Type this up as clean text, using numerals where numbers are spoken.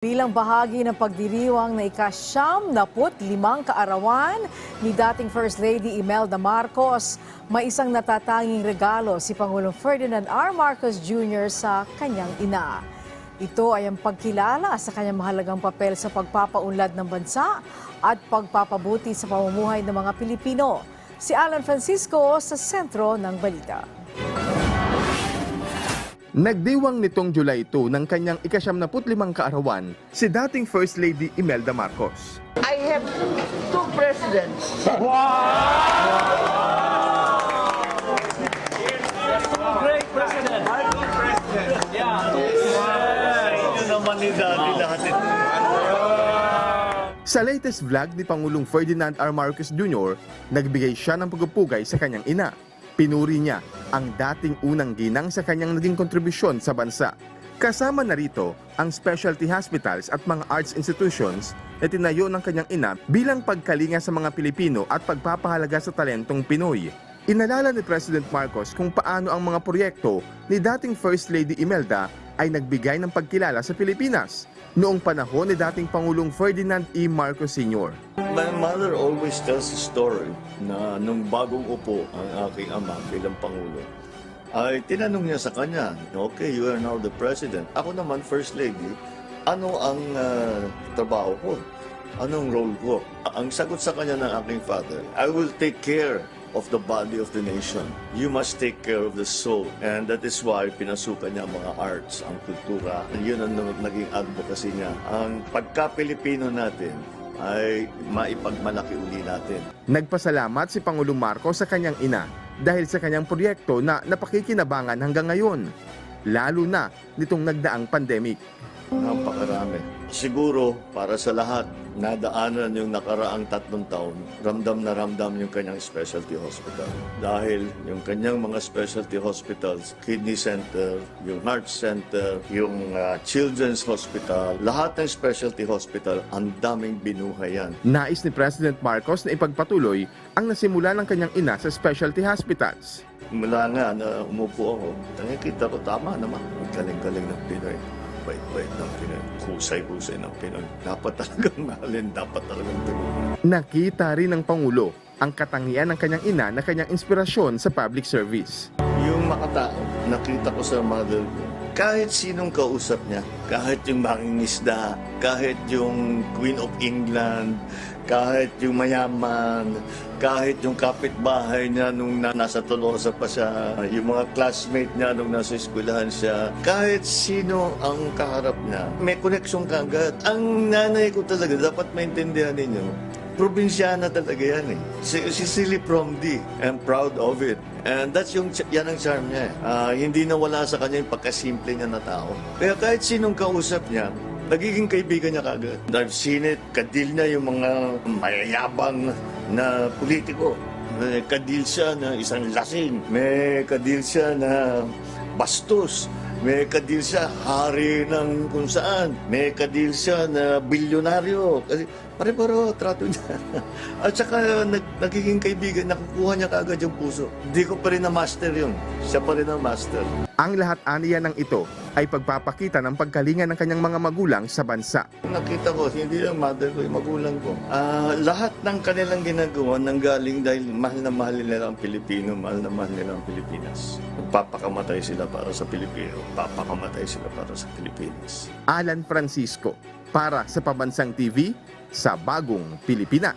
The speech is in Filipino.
Bilang bahagi ng pagdiriwang na ika-75 kaarawan ni dating First Lady Imelda Marcos, may isang natatanging regalo si Pangulong Ferdinand R. Marcos Jr. sa kanyang ina. Ito ay ang pagkilala sa kanyang mahalagang papel sa pagpapaunlad ng bansa at pagpapabuti sa pamumuhay ng mga Pilipino. Si Alan Francisco sa sentro ng balita. Nagdiwang nitong July 2 ng kanyang ika-75 kaarawan si dating First Lady Imelda Marcos. I have two presidents. Great president. Yeah. Ito naman ni Daddy lahat ito. Sa latest vlog ni Pangulong Ferdinand R. Marcos Jr., nagbigay siya ng pagpupugay sa kanyang ina. Pinuri niya ang dating unang ginang sa kanyang naging kontribusyon sa bansa. Kasama na rito ang specialty hospitals at mga arts institutions na tinayo ng kanyang ina bilang pagkalinga sa mga Pilipino at pagpapahalaga sa talentong Pinoy. Inalala ni President Marcos kung paano ang mga proyekto ni dating First Lady Imelda ay nagbigay ng pagkilala sa Pilipinas noong panahon ni dating Pangulong Ferdinand E. Marcos Sr. My mother always tells a story na nung bagong upo ang aking ama bilang Pangulo, ay tinanong niya sa kanya, okay, you are now the President. Ako naman, First Lady, ano ang trabaho ko? Anong role ko? Ang sagot sa kanya ng aking father, I will take care of the body of the nation. You must take care of the soul. And that is why pinasukan niya ang mga arts, ang kultura. Yun ang naging advocacy niya. Ang pagka-Pilipino natin ay maipagmalaki uli natin. Nagpasalamat si Pangulong Marcos sa kanyang ina dahil sa kanyang proyekto na napakikinabangan hanggang ngayon, lalo na nitong nagdaang pandemic. Napakarami. Siguro, para sa lahat, nadaanan yung nakaraang 3 taon, ramdam na ramdam yung kanyang specialty hospital. Dahil yung kanyang mga specialty hospitals, kidney center, yung heart center, yung children's hospital, lahat ng specialty hospital, ang daming binuhay yan. Nais ni President Marcos na ipagpatuloy ang nasimula ng kanyang ina sa specialty hospitals. Mula nga na umupo ako, nakikita ko tama naman. Ang galing-galing ng Pinoy. Bait-bait ng Pinoy. Husay-husay ng Pinoy. Dapat talagang mahalin, dapat talagang tulungan. Nakita rin ng Pangulo ang katangian ng kanyang ina na kanyang inspirasyon sa public service. Yung makatao, nakita ko sa mother ko, kahit sinong kausap niya, kahit yung mangingisda, kahit yung Queen of England, kahit yung mayaman, kahit yung kapitbahay niya nung nasa Tolosa pa siya, yung mga classmate niya nung nasa eskwelahan siya, kahit sino ang kaharap niya, may koneksyon kagad. Ang nanay ko talaga, dapat maintindihan ninyo, probinsyana talaga yan eh. Si Silly Promdi, I'm proud of it. And that's yan ang charm niya eh. Hindi nawala sa kanya yung pagkasimple niya na tao. Kaya kahit sinong kausap niya, nagiging kaibigan niya kagad. I've seen it, kadil niya yung mga mayayabang na politiko. May kadil siya na isang lasing. May kadil siya na bastos. May kadil siya hari ng kung saan. May kadil siya na bilyonaryo. Kasi pare-paro trato niya. At saka nagiging kaibigan, nakukuha niya kaagad yung puso. Hindi ko pa rin na-master yun. Siya pa rin ang master. Ang lahat aniya ng ito ay pagpapakita ng pagkalinga ng kanyang mga magulang sa bansa. Nakita ko, hindi lang mother ko, yung magulang ko. Lahat ng kanilang ginagawa nanggaling dahil mahal na mahal nila ang Pilipino, mahal na mahal nila ang Pilipinas. Magpapakamatay sila para sa Pilipino, papakamatay sila para sa Pilipinas. Alan Francisco, para sa Pambansang TV, sa Bagong Pilipinas.